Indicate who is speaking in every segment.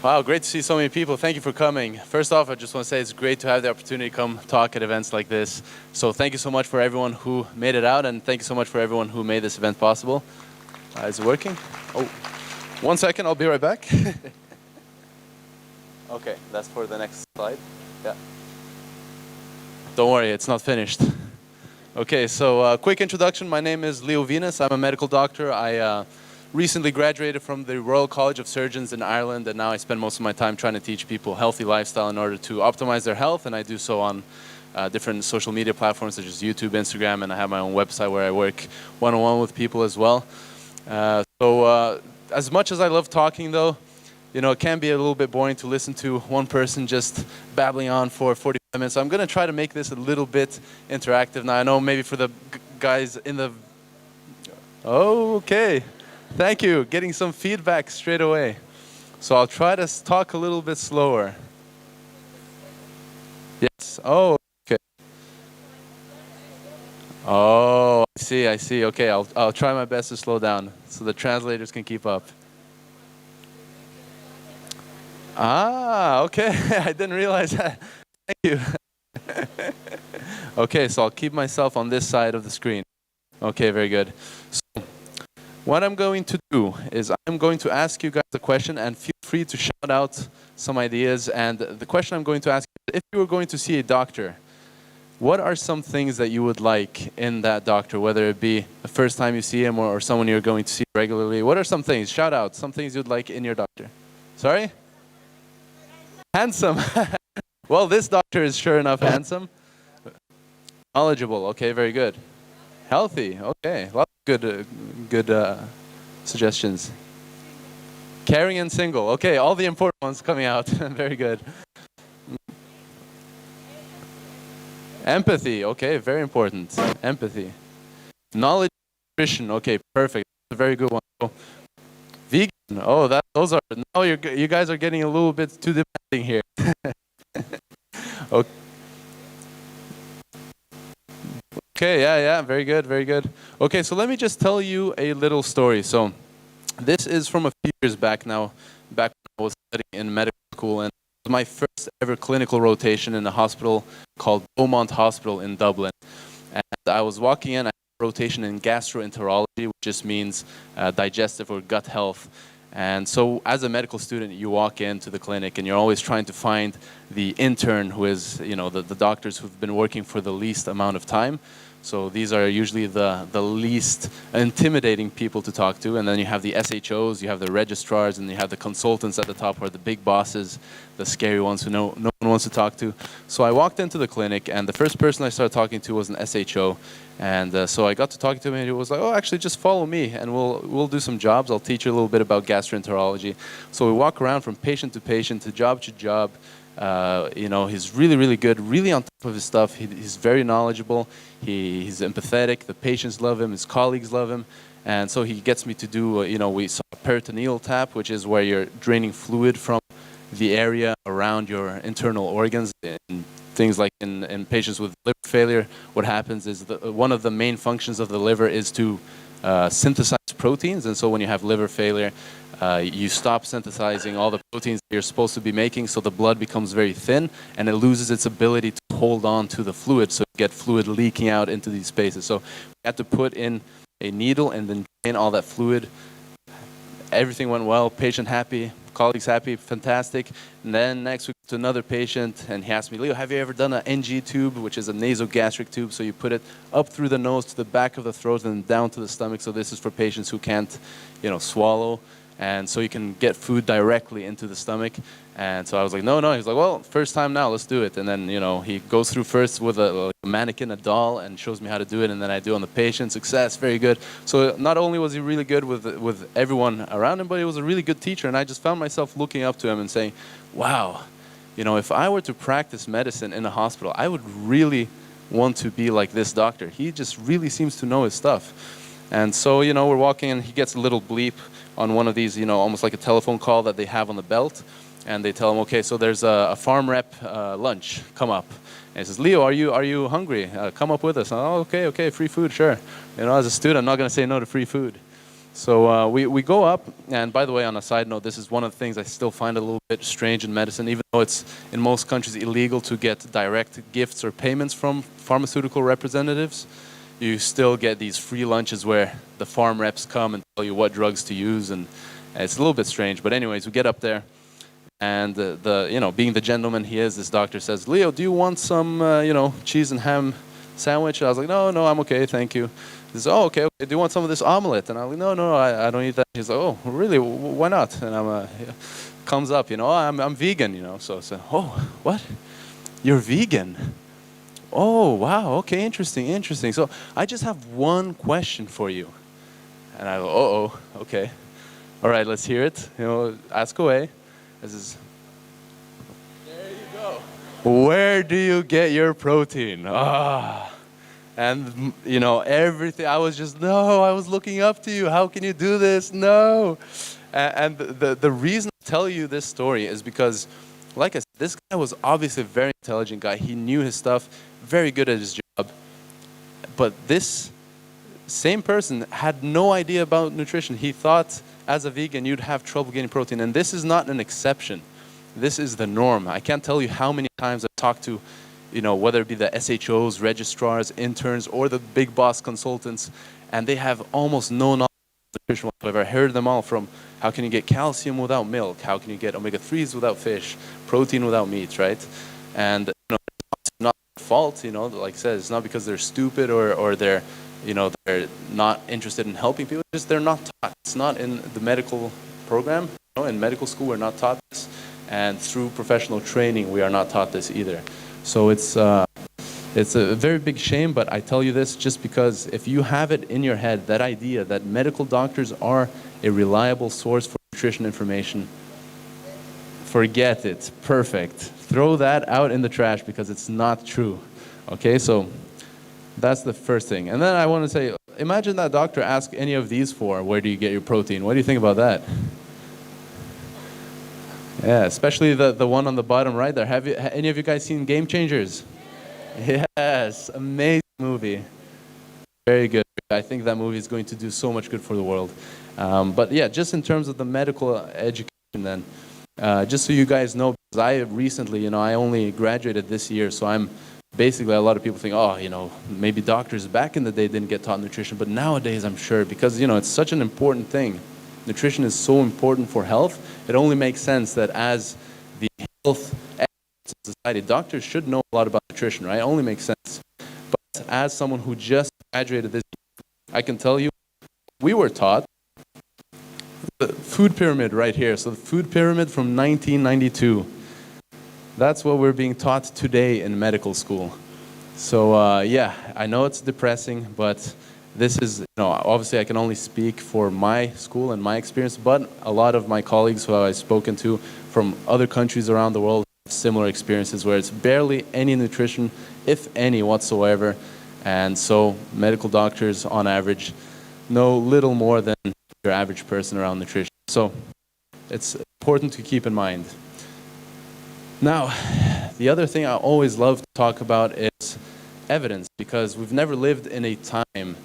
Speaker 1: Wow, great to see so many people. Thank you for coming. First off, I just want to say it's great to have the opportunity to come talk at events like this. So thank you so much for everyone who made it out, and thank you so much for everyone who made this event possible. Is it working? Oh, 1 second, I'll be right back. Okay, that's for the next slide. Yeah. Don't worry, it's not finished. Okay, so quick introduction. My name is Leo Venus. I'm a medical doctor. I recently graduated from the Royal College of Surgeons in Ireland, and now I spend most of my time trying to teach people healthy lifestyle in order to optimize their health, and I do so on different social media platforms such as YouTube, Instagram, and I have my own website where I work one-on-one with people as well. As much as I love talking though, you know, it can be a little bit boring to listen to one person just babbling on for 45 minutes. So I'm going to try to make this a little bit interactive. Now I know maybe for the guys in the... Oh, okay. Thank you. Getting some feedback straight away. So I'll try to talk a little bit slower. Yes. Oh, okay. Oh, I see. Okay, I'll try my best to slow down so the translators can keep up. Ah, okay. I didn't realize that. Thank you. Okay, so I'll keep myself on this side of the screen. Okay, very good. So, what I'm going to do is I'm going to ask you guys a question, and feel free to shout out some ideas. And the question I'm going to ask you, if you were going to see a doctor, what are some things that you would like in that doctor, whether it be the first time you see him or someone you're going to see regularly? What are some things? Shout out some things you'd like in your doctor. Sorry? Handsome. Well, this doctor is sure enough handsome. Knowledgeable. Okay, very good. Healthy. Okay, lots of good suggestions. Caring and single. Okay, all the important ones coming out. Very good. Empathy. Okay, very important. Empathy. Knowledge, nutrition. Okay, perfect. That's a very good one. So, vegan. Oh, those are, now you guys are getting a little bit too demanding here. Okay. Okay, yeah, very good, very good. Okay, so let me just tell you a little story. So this is from a few years back now, back when I was studying in medical school, and it was my first ever clinical rotation in a hospital called Beaumont Hospital in Dublin. And I was walking in, I had a rotation in gastroenterology, which just means digestive or gut health. And so as a medical student, you walk into the clinic and you're always trying to find the intern who is, you know, the doctors who've been working for the least amount of time. So these are usually the least intimidating people to talk to. And then you have the SHOs, you have the registrars, and you have the consultants at the top, who are the big bosses, the scary ones who no one wants to talk to. So I walked into the clinic, and the first person I started talking to was an SHO. And so I got to talking to him, and he was like, oh, actually, just follow me, and we'll do some jobs. I'll teach you a little bit about gastroenterology. So we walk around from patient to patient, to job. You know, he's really, really good, really on top of his stuff. He's very knowledgeable. He's empathetic. The patients love him. His colleagues love him. And so he gets me to do, you know, we saw a peritoneal tap, which is where you're draining fluid from the area around your internal organs. And things like in patients with liver failure, what happens is one of the main functions of the liver is to synthesize proteins. And so when you have liver failure, you stop synthesizing all the proteins that you're supposed to be making, so the blood becomes very thin and it loses its ability to hold on to the fluid, so you get fluid leaking out into these spaces. So we had to put in a needle and then drain all that fluid. Everything went well, patient happy, colleagues happy, fantastic. And then next week to another patient, and he asked me, Leo, have you ever done an NG tube, which is a nasogastric tube? So you put it up through the nose to the back of the throat and down to the stomach. So this is for patients who can't, you know, swallow. And so you can get food directly into the stomach. And so I was like, no. He's like, well, first time now, let's do it. And then, you know, he goes through first with a mannequin, a doll, and shows me how to do it. And then I do on the patient. Success, very good. So not only was he really good with everyone around him, but he was a really good teacher. And I just found myself looking up to him and saying, wow, you know, if I were to practice medicine in a hospital, I would really want to be like this doctor. He just really seems to know his stuff. And so, you know, we're walking and he gets a little bleep on one of these, you know, almost like a telephone call that they have on the belt. And they tell him, okay, so there's a farm rep lunch, come up. And he says, Leo, are you hungry? Come up with us. Oh, okay, free food, sure. You know, as a student, I'm not going to say no to free food. So we go up, and by the way, on a side note, this is one of the things I still find a little bit strange in medicine, even though it's in most countries illegal to get direct gifts or payments from pharmaceutical representatives. You still get these free lunches where the farm reps come and tell you what drugs to use, and it's a little bit strange. But anyways, we get up there, and being the gentleman he is, this doctor says, "Leo, do you want some cheese and ham sandwich?" I was like, "No, I'm okay, thank you." He says, "Oh, okay. Do you want some of this omelet?" And I'm like, "No, I don't eat that." He's like, "Oh, really? Why not?" And comes up, "Oh, I'm vegan, So I said, "Oh, what? You're vegan? Oh, wow. Okay, interesting. So I just have one question for you." And I go, "Oh, okay. All right, let's hear it. Ask away." This is, there you go. "Where do you get your protein?" And everything. I was looking up to you. How can you do this? No. And the reason I tell you this story is because, like I said, this guy was obviously a very intelligent guy. He knew his stuff, very good at his job. But this same person had no idea about nutrition. He thought as a vegan you'd have trouble getting protein. And this is not an exception. This is the norm. I can't tell you how many times I've talked to whether it be the SHOs, registrars, interns, or the big boss consultants, and they have almost no knowledge of nutrition whatsoever. I heard them all from how can you get calcium without milk, how can you get omega-3s without fish, protein without meat, right? And it's not their fault, like I said, it's not because they're stupid or they're not interested in helping people, it's just they're not taught. It's not in the medical program, in medical school we're not taught this, and through professional training we are not taught this either. So it's a very big shame, but I tell you this just because if you have it in your head, that idea that medical doctors are a reliable source for nutrition information, forget it. Perfect. Throw that out in the trash because it's not true. Okay, so that's the first thing. And then I want to say, imagine that doctor ask any of these four, where do you get your protein? What do you think about that? Yeah, especially the one on the bottom right there. Have any of you guys seen Game Changers? Yes, amazing movie. Very good. I think that movie is going to do so much good for the world. But yeah, just in terms of the medical education then, just so you guys know, because I recently, I only graduated this year, so I'm basically, a lot of people think, oh, maybe doctors back in the day didn't get taught nutrition, but nowadays I'm sure, because, it's such an important thing. Nutrition is so important for health. It only makes sense that as the health experts in society, doctors should know a lot about nutrition, right? It only makes sense. But as someone who just graduated this year, I can tell you, we were taught the food pyramid right here. So the food pyramid from 1992. That's what we're being taught today in medical school. So yeah, I know it's depressing, but this is, obviously I can only speak for my school and my experience, but a lot of my colleagues who I've spoken to from other countries around the world have similar experiences where it's barely any nutrition, if any whatsoever. And so medical doctors on average know little more than your average person around nutrition. So it's important to keep in mind. Now, the other thing I always love to talk about is evidence, because we've never lived in a time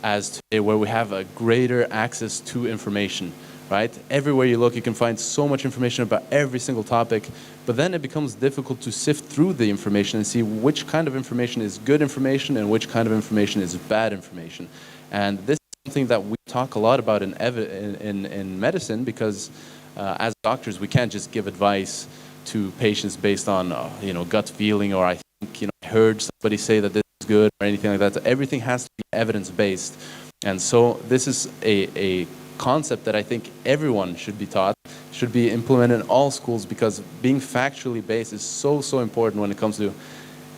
Speaker 1: as today where we have a greater access to information, right? Everywhere you look, you can find so much information about every single topic, but then it becomes difficult to sift through the information and see which kind of information is good information and which kind of information is bad information. And this is something that we talk a lot about in medicine, because as doctors, we can't just give advice to patients based on gut feeling, or I think I heard somebody say that this is good, or anything like that. So everything has to be evidence-based, and so this is a concept that I think everyone should be taught, should be implemented in all schools, because being factually based is so important when it comes to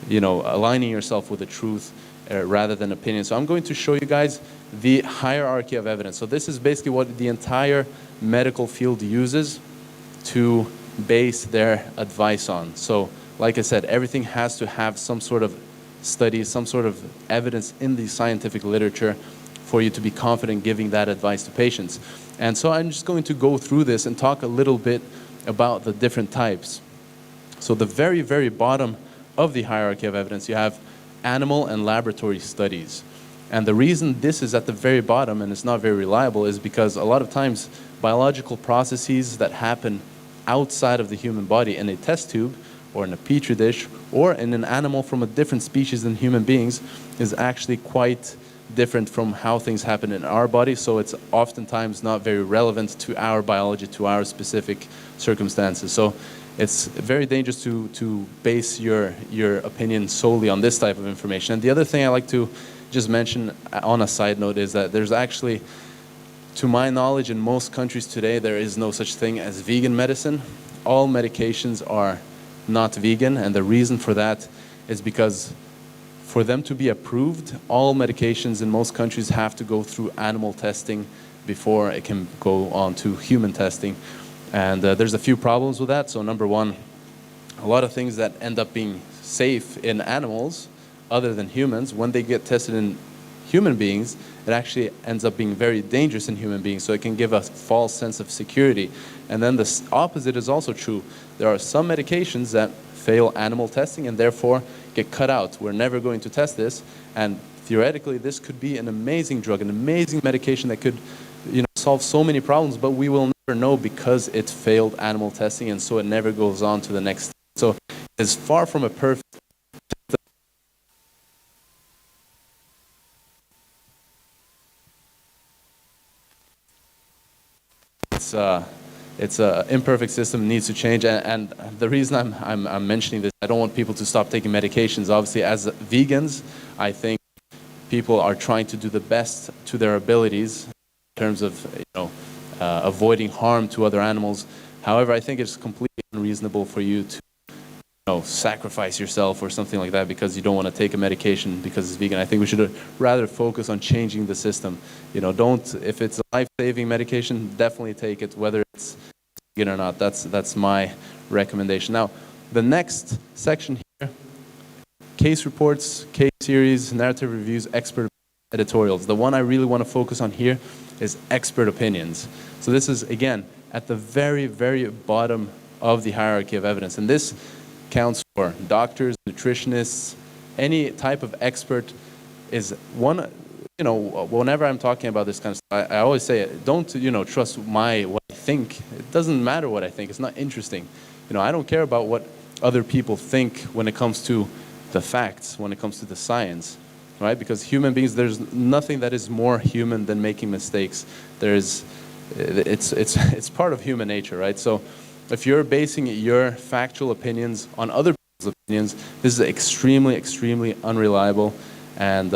Speaker 1: aligning yourself with the truth rather than opinion. So I'm going to show you guys the hierarchy of evidence. So this is basically what the entire medical field uses to base their advice on. So like I said, everything has to have some sort of study, some sort of evidence in the scientific literature for you to be confident giving that advice to patients. And so I'm just going to go through this and talk a little bit about the different types. So the very bottom of the hierarchy of evidence, you have animal and laboratory studies. And the reason this is at the very bottom and it's not very reliable is because a lot of times biological processes that happen outside of the human body in a test tube or in a petri dish or in an animal from a different species than human beings is actually quite different from how things happen in our body. So it's oftentimes not very relevant to our biology, to our specific circumstances. So it's very dangerous to base your opinion solely on this type of information. And the other thing I like to just mention on a side note is that there's actually, to my knowledge, in most countries today, there is no such thing as vegan medicine. All medications are not vegan, and the reason for that is because for them to be approved, all medications in most countries have to go through animal testing before it can go on to human testing. And there's a few problems with that. So number one, a lot of things that end up being safe in animals other than humans, when they get tested in human beings, it actually ends up being very dangerous in human beings. So it can give a false sense of security. And then the opposite is also true. There are some medications that fail animal testing and therefore get cut out. We're never going to test this. And theoretically, this could be an amazing drug, an amazing medication that could, solve so many problems, but we will never know because it failed animal testing, and so it never goes on to the next step. So it's far from a perfect. It's a imperfect system, needs to change, and the reason I'm mentioning this, I don't want people to stop taking medications. Obviously, as vegans, I think people are trying to do the best to their abilities in terms of avoiding harm to other animals. However, I think it's completely unreasonable for you to sacrifice yourself or something like that because you don't want to take a medication because it's vegan. I think we should rather focus on changing the system. If it's a life-saving medication, definitely take it, whether it's vegan or not. That's my recommendation. Now, the next section here, case reports, case series, narrative reviews, expert editorials. The one I really want to focus on here is expert opinions. So this is, again, at the very, very bottom of the hierarchy of evidence. And this counts for doctors, nutritionists, any type of expert is one, whenever I'm talking about this kind of stuff, I always say, don't, trust what I think. It doesn't matter what I think. It's not interesting. I don't care about what other people think when it comes to the facts, when it comes to the science, right? Because human beings, there's nothing that is more human than making mistakes. It's part of human nature, right? So if you're basing your factual opinions on other people's opinions, this is extremely, extremely unreliable. And,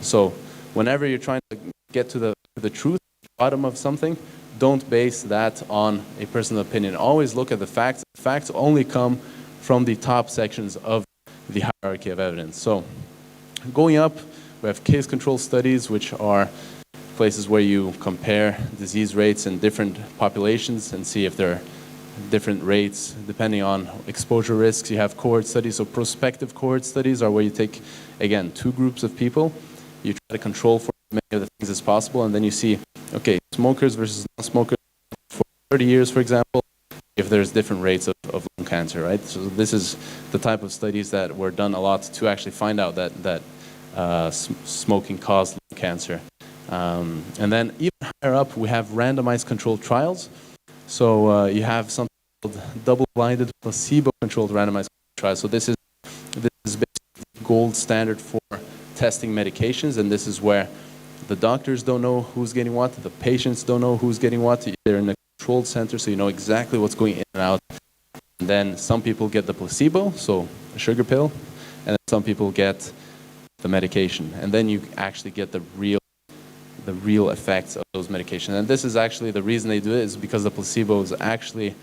Speaker 1: so whenever you're trying to get to the truth, the bottom of something, don't base that on a personal opinion. Always look at the facts. The facts only come from the top sections of the hierarchy of evidence. So going up, we have case control studies, which are places where you compare disease rates in different populations and see if there are different rates depending on exposure risks. You have cohort studies. So prospective cohort studies are where you take, again, two groups of people. You try to control for as many of the things as possible, and then you see, okay, smokers versus non-smokers for 30 years, for example, if there's different rates of lung cancer, right? So this is the type of studies that were done a lot to actually find out that smoking caused lung cancer. And then even higher up, we have randomized controlled trials. So you have something called double-blinded, placebo-controlled randomized trials. So this is basically the gold standard for testing medications, and this is where the doctors don't know who's getting what, the patients don't know who's getting what. They're in a controlled center, so you know exactly what's going in and out. And then some people get the placebo, so a sugar pill, and then some people get the medication. And then you actually get the real effects of those medications. And this is actually the reason they do it is because the placebo is actually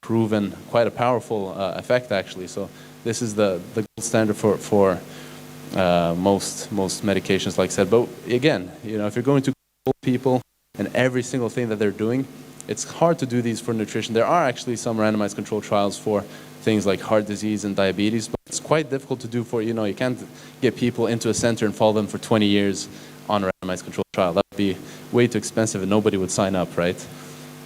Speaker 1: proven quite a powerful effect, actually. So this is the gold standard for most medications, like I said. But again, if you're going to control people and every single thing that they're doing, it's hard to do these for nutrition. There are actually some randomized control trials for things like heart disease and diabetes, but it's quite difficult to do for, you can't get people into a center and follow them for 20 years on a randomized control trial. That would be way too expensive and nobody would sign up, right?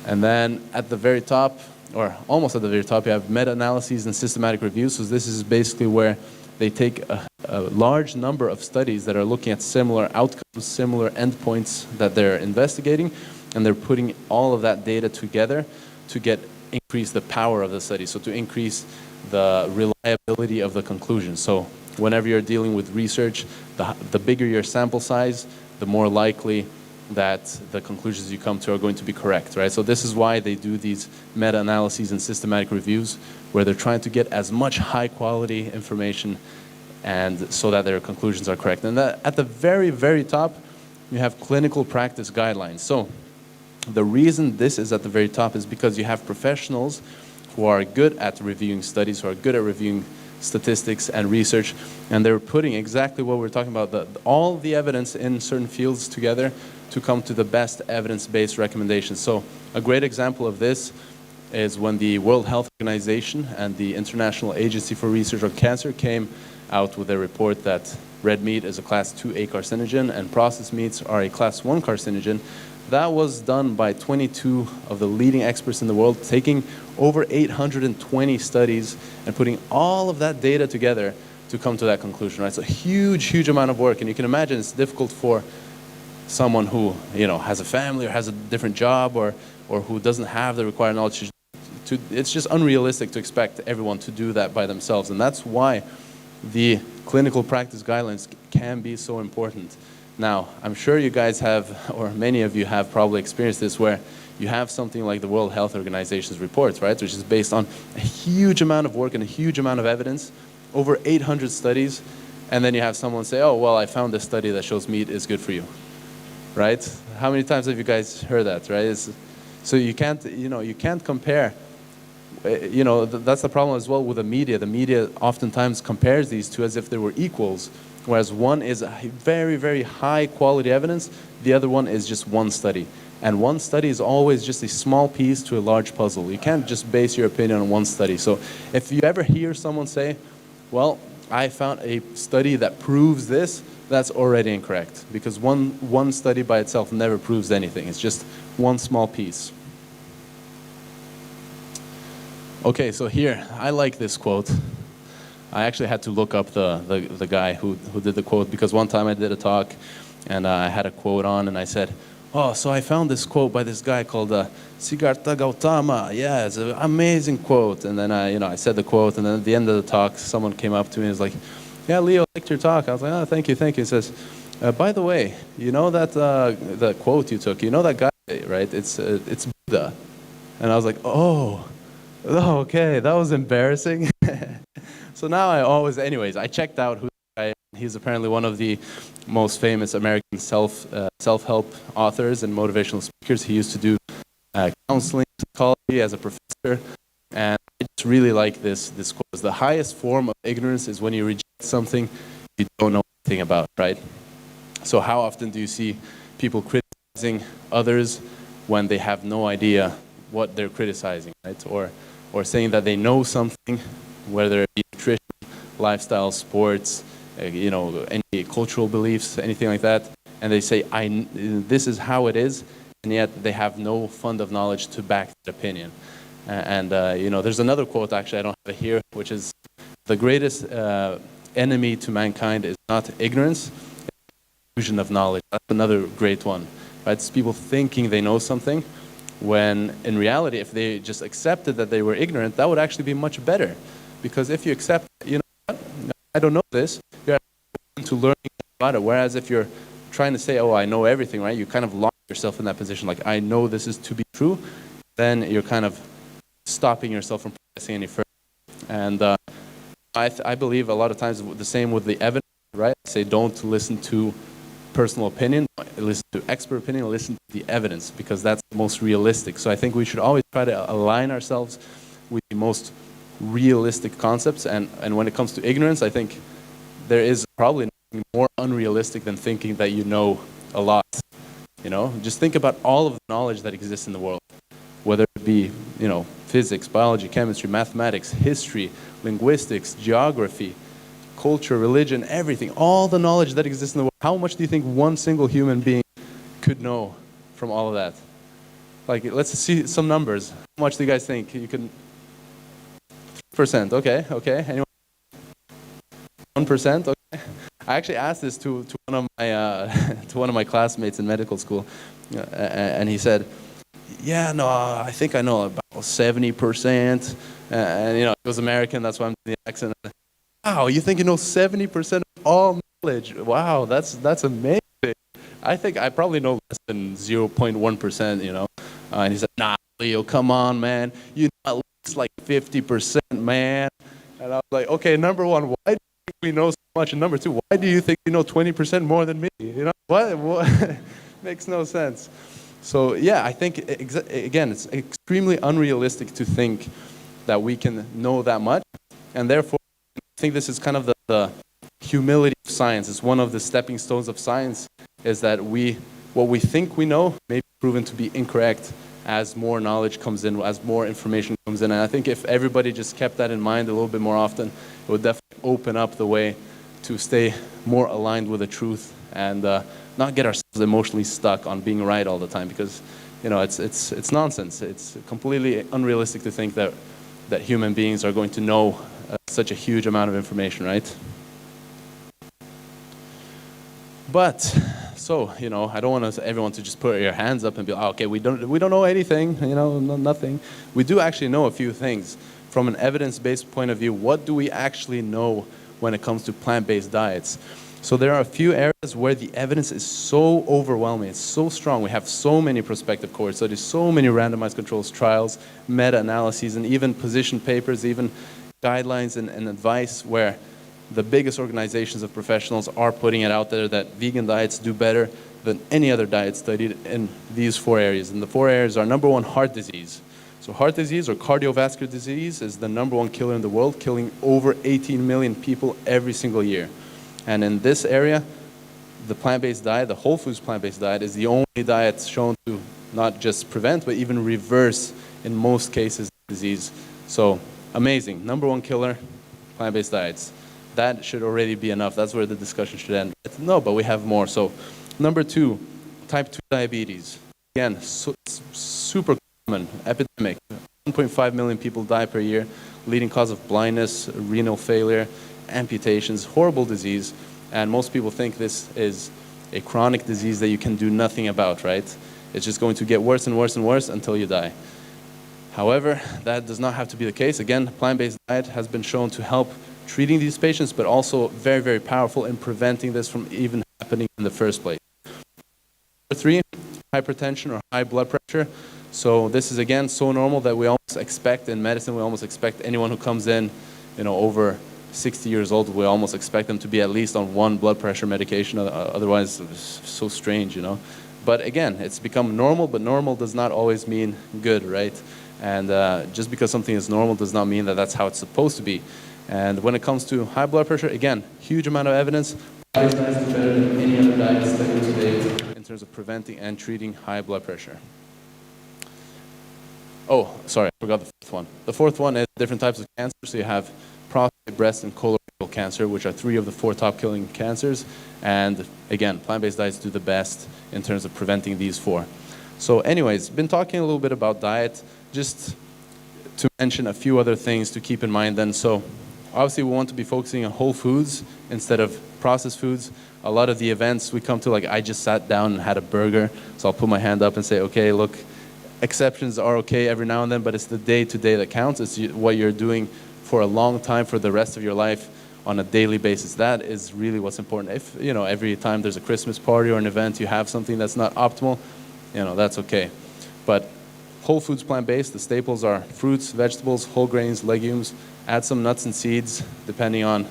Speaker 1: And then at the very top, or almost at the very top, you have meta-analyses and systematic reviews. So this is basically where they take a a large number of studies that are looking at similar outcomes, similar endpoints that they're investigating, and they're putting all of that data together to increase the power of the study, so to increase the reliability of the conclusion. So whenever you're dealing with research, the bigger your sample size, the more likely that the conclusions you come to are going to be correct, right? So this is why they do these meta-analyses and systematic reviews, where they're trying to get as much high-quality information and so that their conclusions are correct. And at the very, very top, you have clinical practice guidelines. So the reason this is at the very top is because you have professionals who are good at reviewing studies, who are good at reviewing statistics and research, and they're putting exactly what we're talking about, all the evidence in certain fields together to come to the best evidence-based recommendations. So a great example of this is when the World Health Organization and the International Agency for Research on Cancer came out with a report that red meat is a class 2A carcinogen and processed meats are a class 1 carcinogen. That was done by 22 of the leading experts in the world, taking over 820 studies and putting all of that data together to come to that conclusion, right? It's a huge, huge amount of work, and you can imagine it's difficult for someone who, you know, has a family or has a different job or who doesn't have the required knowledge it's just unrealistic to expect everyone to do that by themselves, and that's why the clinical practice guidelines can be so important. Now, I'm sure you guys have, or many of you have probably experienced this, where you have something like the World Health Organization's reports, right, which is based on a huge amount of work and a huge amount of evidence, over 800 studies, and then you have someone say, oh, well, I found this study that shows meat is good for you, right? How many times have you guys heard that, right? So you can't compare. That's the problem as well with the media. The media oftentimes compares these two as if they were equals, whereas one is very, very high quality evidence, the other one is just one study. And one study is always just a small piece to a large puzzle. You can't just base your opinion on one study. So if you ever hear someone say, well, I found a study that proves this, that's already incorrect, because one study by itself never proves anything. It's just one small piece. Okay, so here, I like this quote. I actually had to look up the guy who did the quote, because one time I did a talk and I had a quote on and I said, oh, so I found this quote by this guy called Siddhartha Gautama. Yeah, it's an amazing quote. And then I said the quote, and then at the end of the talk, someone came up to me and was like, yeah, Leo, I liked your talk. I was like, oh, thank you. He says, by the way, you know that the quote you took, you know that guy, right? It's Buddha. And I was like, oh, okay, that was embarrassing. So now I checked out who the guy is. He's apparently one of the most famous American self-help authors and motivational speakers. He used to do counseling, psychology as a professor, and I just really like this quote. The highest form of ignorance is when you reject something you don't know anything about, right? So how often do you see people criticizing others when they have no idea what they're criticizing, right? Or saying that they know something, whether it be nutrition, lifestyle, sports, any cultural beliefs, anything like that, and they say, this is how it is, and yet they have no fund of knowledge to back that opinion. There's another quote, actually, I don't have it here, which is, the greatest enemy to mankind is not ignorance, it's illusion of knowledge. That's another great one, right? It's people thinking they know something, when in reality, if they just accepted that they were ignorant, that would actually be much better. Because if you accept, I don't know this, you're open to learning about it. Whereas if you're trying to say, oh, I know everything, right? You kind of lock yourself in that position, like, I know this is to be true, then you're kind of stopping yourself from progressing any further. And I believe a lot of times the same with the evidence, right? Say, don't listen to personal opinion, listen to expert opinion, listen to the evidence, because that's the most realistic. So I think we should always try to align ourselves with the most realistic concepts, and when it comes to ignorance, I think there is probably nothing more unrealistic than thinking that you know a lot. Just think about all of the knowledge that exists in the world, whether it be physics, biology, chemistry, mathematics, history, linguistics, geography, culture, religion, everything, all the knowledge that exists in the world. How much do you think one single human being could know from all of that? Like, let's see some numbers. How much do you guys think you can? 3%, okay. Anyone? 1%, okay. I actually asked this to one of my to one of my classmates in medical school, and he said, "Yeah, no, I think I know about 70%." And you know, he was American, that's why I'm doing the accent. Wow, you think you know 70% of all knowledge? Wow, that's amazing. I think I probably know less than 0.1%. You know, and he said, "Nah, Leo, come on, man, you know at least like 50%, man." And I was like, "Okay, number one, why do you think we know so much? And number two, why do you think you know 20% more than me? You know, what? Makes no sense." So yeah, I think again, it's extremely unrealistic to think that we can know that much, and therefore, I think this is kind of the humility of science. It's one of the stepping stones of science, is that what we think we know may be proven to be incorrect as more knowledge comes in, as more information comes in. And I think if everybody just kept that in mind a little bit more often, it would definitely open up the way to stay more aligned with the truth and not get ourselves emotionally stuck on being right all the time, because you know it's nonsense. It's completely unrealistic to think that human beings are going to know such a huge amount of information, right? But so, you know, I don't want everyone to just put your hands up and be, oh, okay, we don't know anything, you know, nothing. We do actually know a few things from an evidence-based point of view. What do we actually know when it comes to plant-based diets? So there are a few areas where the evidence is so overwhelming, it's so strong. We have so many prospective cohort studies, so many randomized controls trials, meta-analyses, and even position papers, even guidelines and advice where the biggest organizations of professionals are putting it out there that vegan diets do better than any other diet studied in these four areas. And the four areas are: number one, heart disease. So heart disease or cardiovascular disease is the number one killer in the world, killing over 18 million people every single year. And in this area, the plant-based diet, the whole foods plant-based diet, is the only diet shown to not just prevent, but even reverse, in most cases, disease. So amazing. Number one killer, plant-based diets. That should already be enough. That's where the discussion should end. No, but we have more. So number two, type 2 diabetes. Again, super common, epidemic. 1.5 million people die per year, leading cause of blindness, renal failure, amputations, horrible disease. And most people think this is a chronic disease that you can do nothing about, right? It's just going to get worse and worse and worse until you die. However, that does not have to be the case. Again, plant-based diet has been shown to help treating these patients, but also very, very powerful in preventing this from even happening in the first place. Number three, hypertension or high blood pressure. So this is, again, so normal that we almost expect in medicine, we almost expect anyone who comes in, you know, over 60 years old, we almost expect them to be at least on one blood pressure medication. Otherwise, it's so strange, you know. But again, it's become normal, but normal does not always mean good, right? And just because something is normal does not mean that that's how it's supposed to be. And when it comes to high blood pressure, again, huge amount of evidence. It's better than any other diet studied today in terms of preventing and treating high blood pressure. Oh, sorry, I forgot the fourth one. The fourth one is different types of cancer. So you have prostate, breast, and colorectal cancer, which are three of the four top killing cancers. And again, plant-based diets do the best in terms of preventing these four. So anyways, been talking a little bit about diet, just to mention a few other things to keep in mind then. So obviously we want to be focusing on whole foods instead of processed foods. A lot of the events we come to, like I just sat down and had a burger, so I'll put my hand up and say, okay, look, exceptions are okay every now and then, but it's the day-to-day that counts. It's what you're doing for a long time, for the rest of your life, on a daily basis. That is really what's important. If, you know, every time there's a Christmas party or an event, you have something that's not optimal, you know, that's okay. But whole foods, plant-based, the staples are fruits, vegetables, whole grains, legumes. Add some nuts and seeds, depending on,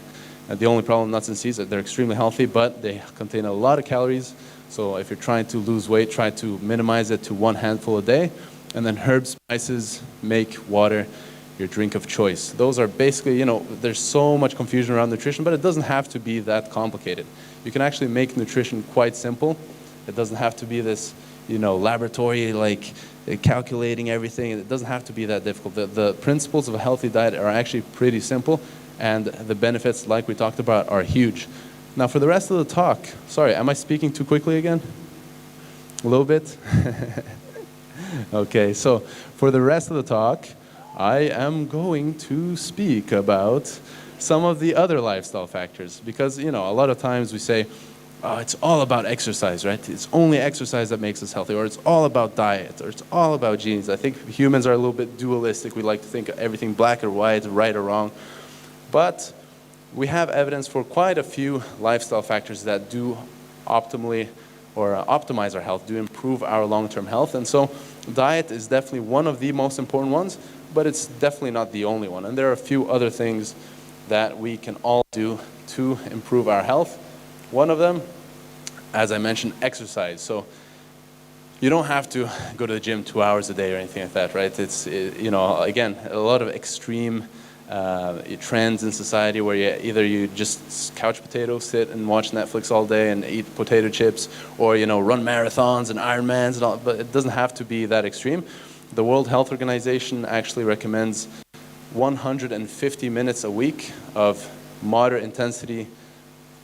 Speaker 1: the only problem with nuts and seeds is that they're extremely healthy, but they contain a lot of calories. So if you're trying to lose weight, try to minimize it to one handful a day. And then herbs, spices, make water your drink of choice. Those are basically, you know, there's so much confusion around nutrition, but it doesn't have to be that complicated. You can actually make nutrition quite simple. It doesn't have to be this, you know, laboratory, like calculating everything. It doesn't have to be that difficult. The principles of a healthy diet are actually pretty simple, and the benefits, like we talked about, are huge. Now for the rest of the talk, sorry, am I speaking too quickly again? A little bit? Okay, so for the rest of the talk, I am going to speak about some of the other lifestyle factors. Because, you know, a lot of times we say, oh, it's all about exercise, right? It's only exercise that makes us healthy, or it's all about diet, or it's all about genes. I think humans are a little bit dualistic. We like to think of everything black or white, right or wrong. But we have evidence for quite a few lifestyle factors that do optimally or optimize our health, do improve our long-term health. And so diet is definitely one of the most important ones, but it's definitely not the only one. And there are a few other things that we can all do to improve our health. One of them, as I mentioned, exercise. So you don't have to go to the gym 2 hours a day or anything like that, right? You know, again, a lot of extreme trends in society where you just couch potato, sit and watch Netflix all day and eat potato chips, or, you know, run marathons and Ironmans and all, but it doesn't have to be that extreme. The World Health Organization actually recommends 150 minutes a week of moderate intensity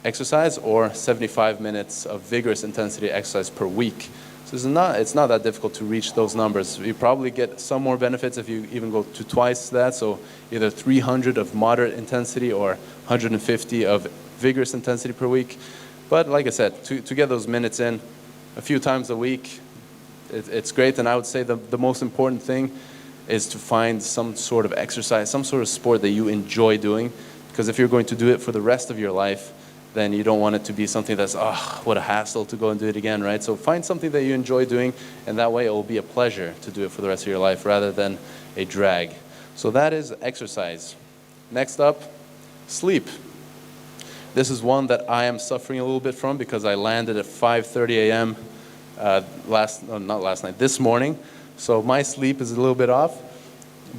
Speaker 1: exercise or 75 minutes of vigorous intensity exercise per week. So it's not that difficult to reach those numbers. You probably get some more benefits if you even go to twice that, so either 300 of moderate intensity or 150 of vigorous intensity per week. But like I said, to get those minutes in a few times a week, it's great. And I would say the most important thing is to find some sort of exercise, some sort of sport that you enjoy doing, because if you're going to do it for the rest of your life, then you don't want it to be something that's, oh, what a hassle to go and do it again, right? So find something that you enjoy doing, and that way it will be a pleasure to do it for the rest of your life rather than a drag. So that is exercise. Next up, sleep. This is one that I am suffering a little bit from because I landed at 5:30 a.m. This morning. So my sleep is a little bit off,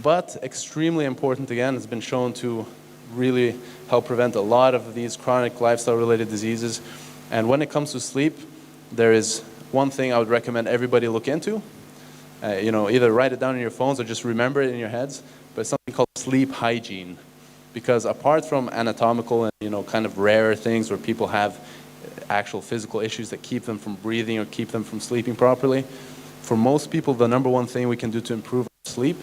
Speaker 1: but extremely important again. It's been shown to really help prevent a lot of these chronic lifestyle-related diseases. And when it comes to sleep, there is one thing I would recommend everybody look into. You know, either write it down in your phones or just remember it in your heads, but something called sleep hygiene. Because apart from anatomical and, you know, kind of rarer things where people have actual physical issues that keep them from breathing or keep them from sleeping properly, for most people, the number one thing we can do to improve our sleep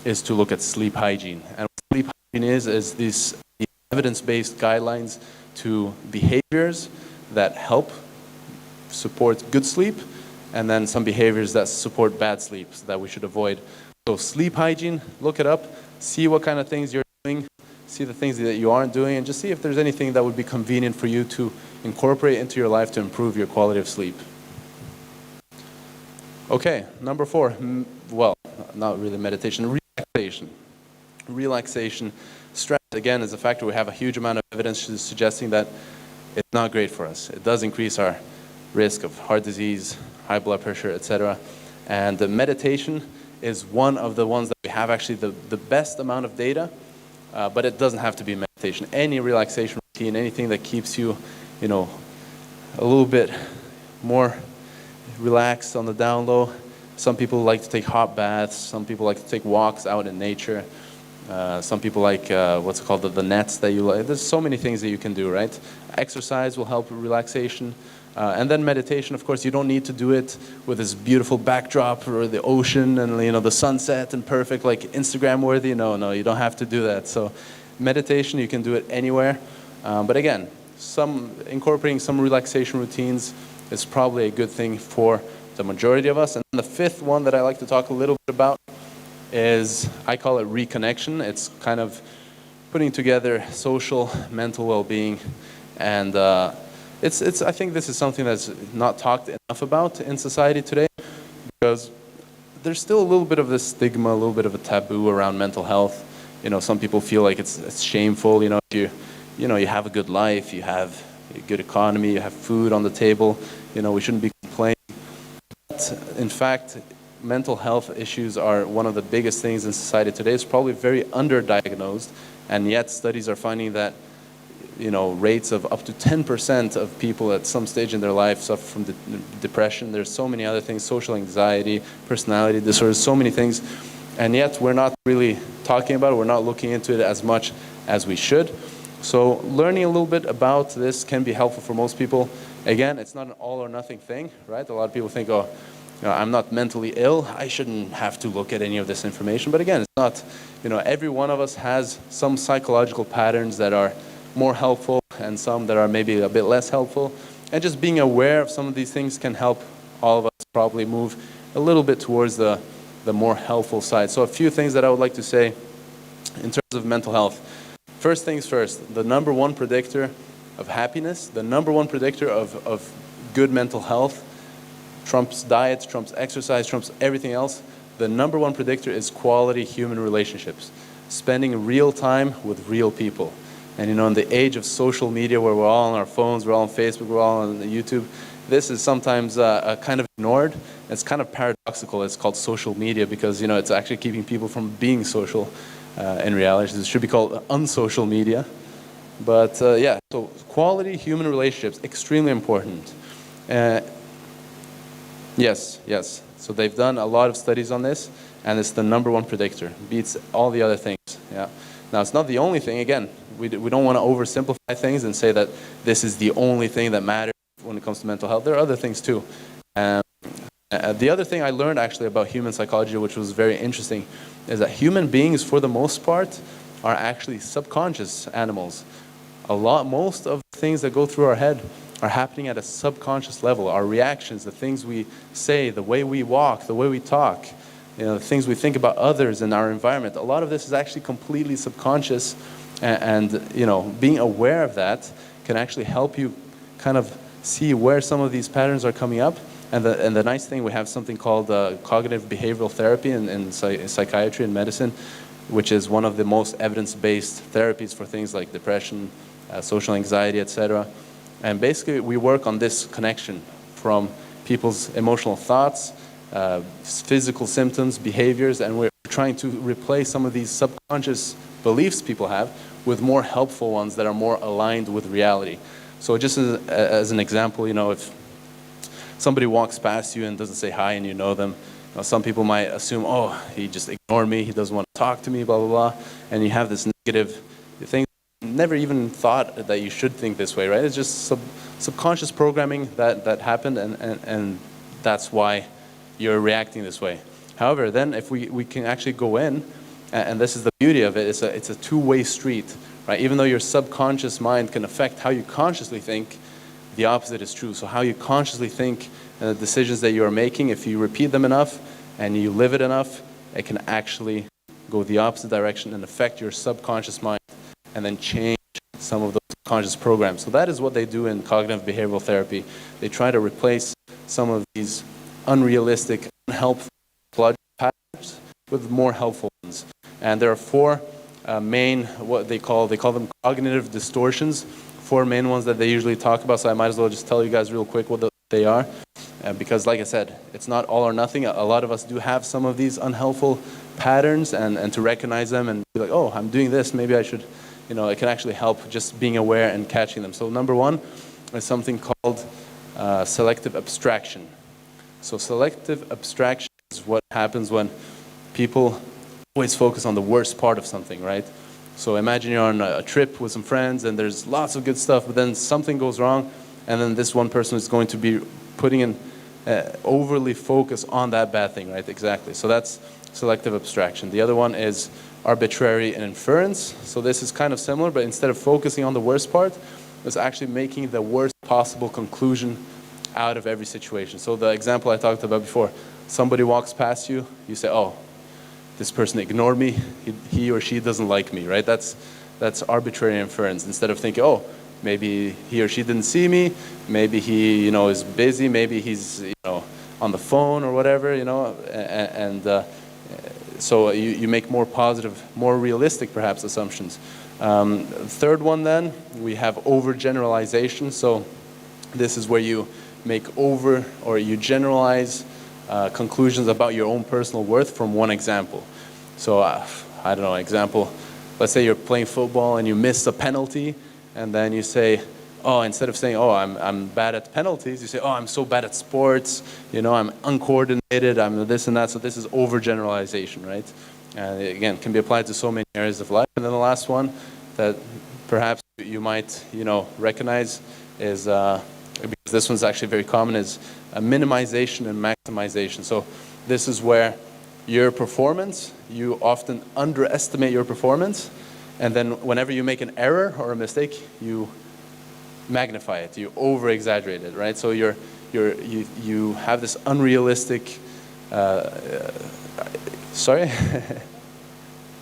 Speaker 1: is to look at sleep hygiene. And what sleep hygiene is these evidence-based guidelines to behaviors that help support good sleep, and then some behaviors that support bad sleep that we should avoid. So sleep hygiene, look it up, see what kind of things you're doing, see the things that you aren't doing, and just see if there's anything that would be convenient for you to incorporate into your life to improve your quality of sleep. Okay, number 4, well, not really meditation, relaxation. Relaxation, stress, again, is a factor. We have a huge amount of evidence suggesting that it's not great for us. It does increase our risk of heart disease, high blood pressure, etc. And the meditation is one of the ones that we have actually the best amount of data, but it doesn't have to be meditation. Any relaxation routine, anything that keeps you, you know, a little bit more relaxed on the down low. Some people like to take hot baths. Some people like to take walks out in nature. Some people like what's it called, the nets that you like. There's so many things that you can do, right? Exercise will help with relaxation. And then meditation, of course, you don't need to do it with this beautiful backdrop or the ocean and, you know, the sunset and perfect, like Instagram worthy. No, you don't have to do that. So meditation, you can do it anywhere. But again, incorporating some relaxation routines is probably a good thing for the majority of us. And the 5th one that I like to talk a little bit about is, I call it reconnection. It's kind of putting together social, mental well-being, and I think this is something that's not talked enough about in society today, because there's still a little bit of this stigma, a little bit of a taboo around mental health. You know, some people feel like it's shameful. You know, if you have a good life, you have a good economy, you have food on the table. You know, we shouldn't be complaining. But in fact, mental health issues are one of the biggest things in society today. It's probably very underdiagnosed, and yet studies are finding that, you know, rates of up to 10% of people at some stage in their life suffer from depression. There's so many other things, social anxiety, personality disorders, so many things, and yet we're not really talking about it. We're not looking into it as much as we should. So learning a little bit about this can be helpful for most people. Again, it's not an all or nothing thing, right? A lot of people think, oh, I'm not mentally ill, I shouldn't have to look at any of this information. But again, it's not, every one of us has some psychological patterns that are more helpful and some that are maybe a bit less helpful. And just being aware of some of these things can help all of us probably move a little bit towards the more helpful side. So a few things that I would like to say in terms of mental health. First things first, the number one predictor of happiness, the number one predictor of good mental health, trumps diet, trumps exercise, trumps everything else. The number one predictor is quality human relationships. Spending real time with real people. And in the age of social media where we're all on our phones, we're all on Facebook, we're all on YouTube, this is sometimes kind of ignored. It's kind of paradoxical. It's called social media because it's actually keeping people from being social in reality. It should be called unsocial media. But yeah, so quality human relationships, extremely important. Yes. So they've done a lot of studies on this, and it's the number one predictor. Beats all the other things. Yeah. Now, it's not the only thing. Again, we don't want to oversimplify things and say that this is the only thing that matters when it comes to mental health. There are other things too. The other thing I learned actually about human psychology, which was very interesting, is that human beings, for the most part, are actually subconscious animals. Most of the things that go through our head are happening at a subconscious level. Our reactions, the things we say, the way we walk, the way we talk, the things we think about others and our environment. A lot of this is actually completely subconscious, and being aware of that can actually help you kind of see where some of these patterns are coming up. And the nice thing, we have something called cognitive behavioral therapy in psychiatry and medicine, which is one of the most evidence-based therapies for things like depression, social anxiety, etc. And basically, we work on this connection from people's emotional thoughts, physical symptoms, behaviors, and we're trying to replace some of these subconscious beliefs people have with more helpful ones that are more aligned with reality. So just as an example, if somebody walks past you and doesn't say hi and you know them, some people might assume, oh, he just ignored me, he doesn't want to talk to me, blah, blah, blah. And you have this negative thing. Never even thought that you should think this way, right? It's just subconscious programming that happened, and that's why you're reacting this way. However, then if we can actually go in, and this is the beauty of it, it's a two-way street, right? Even though your subconscious mind can affect how you consciously think, the opposite is true. So how you consciously think and the decisions that you're making, if you repeat them enough and you live it enough, it can actually go the opposite direction and affect your subconscious mind and then change some of those conscious programs. So that is what they do in cognitive behavioral therapy. They try to replace some of these unrealistic, unhelpful logical patterns with more helpful ones. And there are four main, what they call them cognitive distortions, four main ones that they usually talk about. So I might as well just tell you guys real quick what they are. Because like I said, it's not all or nothing. A lot of us do have some of these unhelpful patterns, and to recognize them and be like, oh, I'm doing this, maybe I should, it can actually help just being aware and catching them. So number one is something called selective abstraction. So selective abstraction is what happens when people always focus on the worst part of something, right? So imagine you're on a trip with some friends and there's lots of good stuff, but then something goes wrong, and then this one person is going to be putting in overly focus on that bad thing, right? Exactly. So that's selective abstraction. The other one is arbitrary inference. So this is kind of similar, but instead of focusing on the worst part, it's actually making the worst possible conclusion out of every situation. So the example I talked about before, somebody walks past you, you say, oh, this person ignored me, he or she doesn't like me, right? That's arbitrary inference. Instead of thinking, oh, maybe he or she didn't see me, maybe he, is busy, maybe he's, on the phone or whatever, so you make more positive, more realistic, perhaps, assumptions. The third one then, we have overgeneralization. So this is where you make you generalize conclusions about your own personal worth from one example. So, I don't know, example, let's say you're playing football and you miss a penalty, and then you say, oh, instead of saying, oh, I'm bad at penalties, you say, oh, I'm so bad at sports, I'm uncoordinated, I'm this and that. So this is overgeneralization, right? And again, can be applied to so many areas of life. And then the last one that perhaps you might, recognize is because this one's actually very common, is minimization and maximization. So this is where your performance, you often underestimate your performance, and then whenever you make an error or a mistake, you magnify it, you over-exaggerate it, right? So you have this unrealistic, sorry?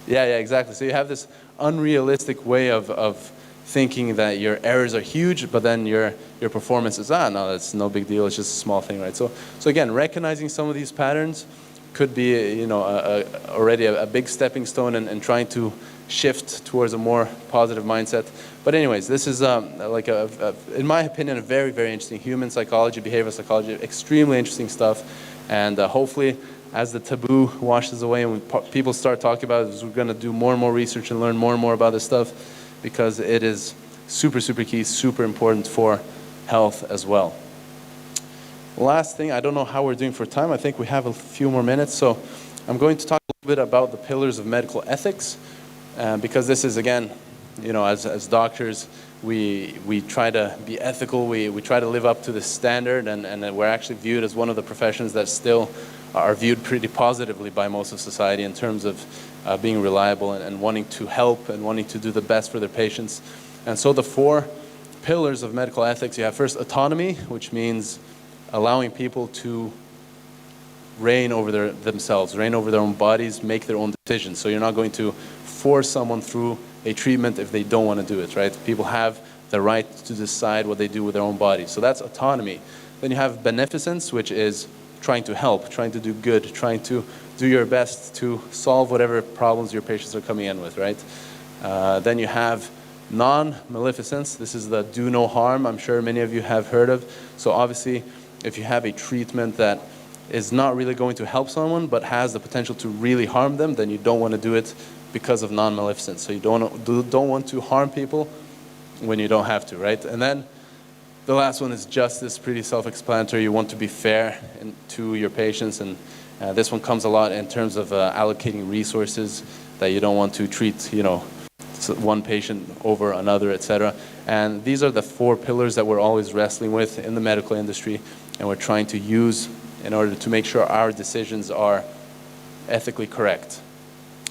Speaker 1: Yeah, exactly. So you have this unrealistic way of thinking that your errors are huge, but then your performance is, no, that's no big deal, it's just a small thing, right? So again, recognizing some of these patterns could be, already a big stepping stone and trying to shift towards a more positive mindset. But anyways, this is like in my opinion, a very, very interesting human psychology, behavioral psychology, extremely interesting stuff. And hopefully, as the taboo washes away and people start talking about it, we're going to do more and more research and learn more and more about this stuff, because it is super, super key, super important for health as well. Last thing, I don't know how we're doing for time. I think we have a few more minutes. So I'm going to talk a little bit about the pillars of medical ethics, because this is, again, as doctors, we try to be ethical. We try to live up to the standard, and we're actually viewed as one of the professions that still are viewed pretty positively by most of society in terms of being reliable and wanting to help and wanting to do the best for their patients. And so the 4 pillars of medical ethics, you have first autonomy, which means allowing people to reign over themselves, reign over their own bodies, make their own decisions. So you're not going to force someone through a treatment if they don't want to do it, right? People have the right to decide what they do with their own bodies. So that's autonomy. Then you have beneficence, which is trying to help, trying to do good, trying to do your best to solve whatever problems your patients are coming in with, right? Then you have non-maleficence. This is the do no harm, I'm sure many of you have heard of. So obviously, if you have a treatment that is not really going to help someone but has the potential to really harm them, then you don't want to do it because of non-maleficence. So you don't want to harm people when you don't have to, right? And then the last one is justice, pretty self-explanatory. You want to be fair to your patients, and this one comes a lot in terms of allocating resources, that you don't want to treat, one patient over another, etc. And these are the 4 pillars that we're always wrestling with in the medical industry, and we're trying to use in order to make sure our decisions are ethically correct.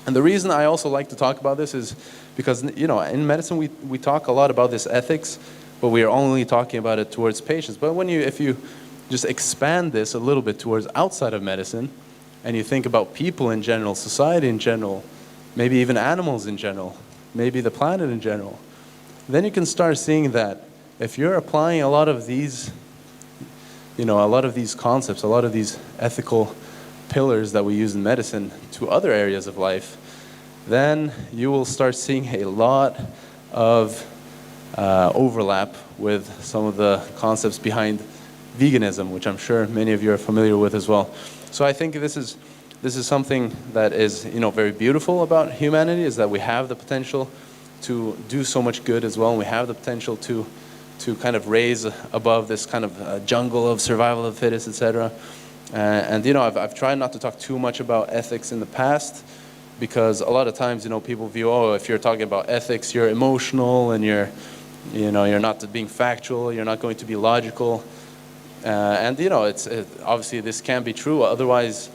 Speaker 1: And the reason I also like to talk about this is because, in medicine we talk a lot about this ethics, but we are only talking about it towards patients. But if you just expand this a little bit towards outside of medicine, and you think about people in general, society in general, maybe even animals in general, maybe the planet in general, then you can start seeing that if you're applying a lot of these, a lot of these concepts, a lot of these ethical pillars that we use in medicine to other areas of life, then you will start seeing a lot of overlap with some of the concepts behind veganism, which I'm sure many of you are familiar with as well. So I think this is something that is very beautiful about humanity, is that we have the potential to do so much good as well, and we have the potential to kind of raise above this kind of jungle of survival of the fittest, etc. And I've tried not to talk too much about ethics in the past, because a lot of times people view, if you're talking about ethics, you're emotional and you're not being factual, you're not going to be logical. And obviously this can be true. Otherwise,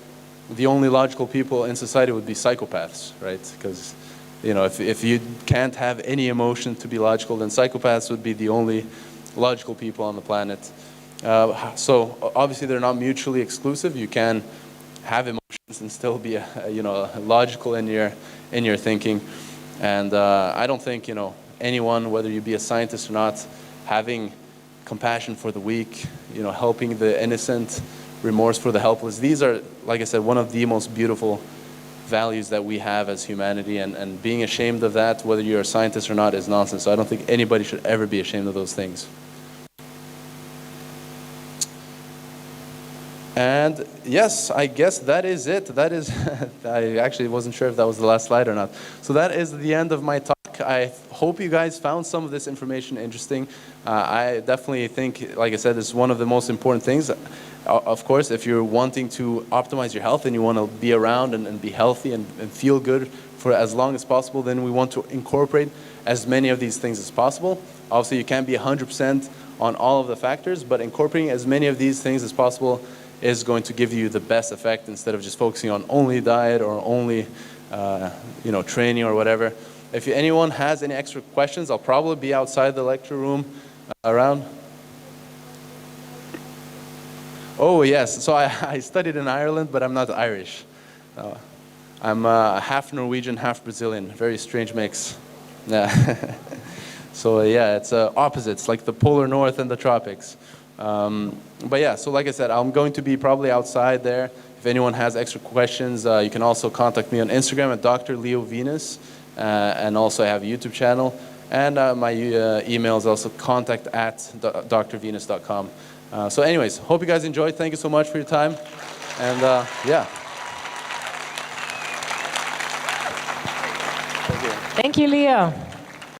Speaker 1: the only logical people in society would be psychopaths, right? Because if you can't have any emotion to be logical, then psychopaths would be the only logical people on the planet. So obviously they're not mutually exclusive. You can have emotions and still be logical in your thinking. And I don't think anyone, whether you be a scientist or not, having compassion for the weak, helping the innocent, remorse for the helpless, these are, like I said, one of the most beautiful values that we have as humanity, and being ashamed of that, whether you're a scientist or not, is nonsense. So I don't think anybody should ever be ashamed of those things. And yes, I guess that is it. That is, I actually wasn't sure if that was the last slide or not. So that is the end of my talk. I hope you guys found some of this information interesting. I definitely think, like I said, this is one of the most important things. Of course, if you're wanting to optimize your health and you want to be around and be healthy and feel good for as long as possible, then we want to incorporate as many of these things as possible. Obviously, you can't be 100% on all of the factors, but incorporating as many of these things as possible is going to give you the best effect instead of just focusing on only diet or only training or whatever. If anyone has any extra questions, I'll probably be outside the lecture room around. Oh yes, so I studied in Ireland, but I'm not Irish. I'm half Norwegian, half Brazilian. Very strange mix. Yeah. So yeah, it's opposites, like the polar north and the tropics. But yeah, so like I said, I'm going to be probably outside there. If anyone has extra questions, you can also contact me on Instagram at Dr. Leo Venus, and also I have a YouTube channel, and my email is also contact@drvenus.com. So anyways, hope you guys enjoyed. Thank you so much for your time, and yeah.
Speaker 2: Thank you, Leo.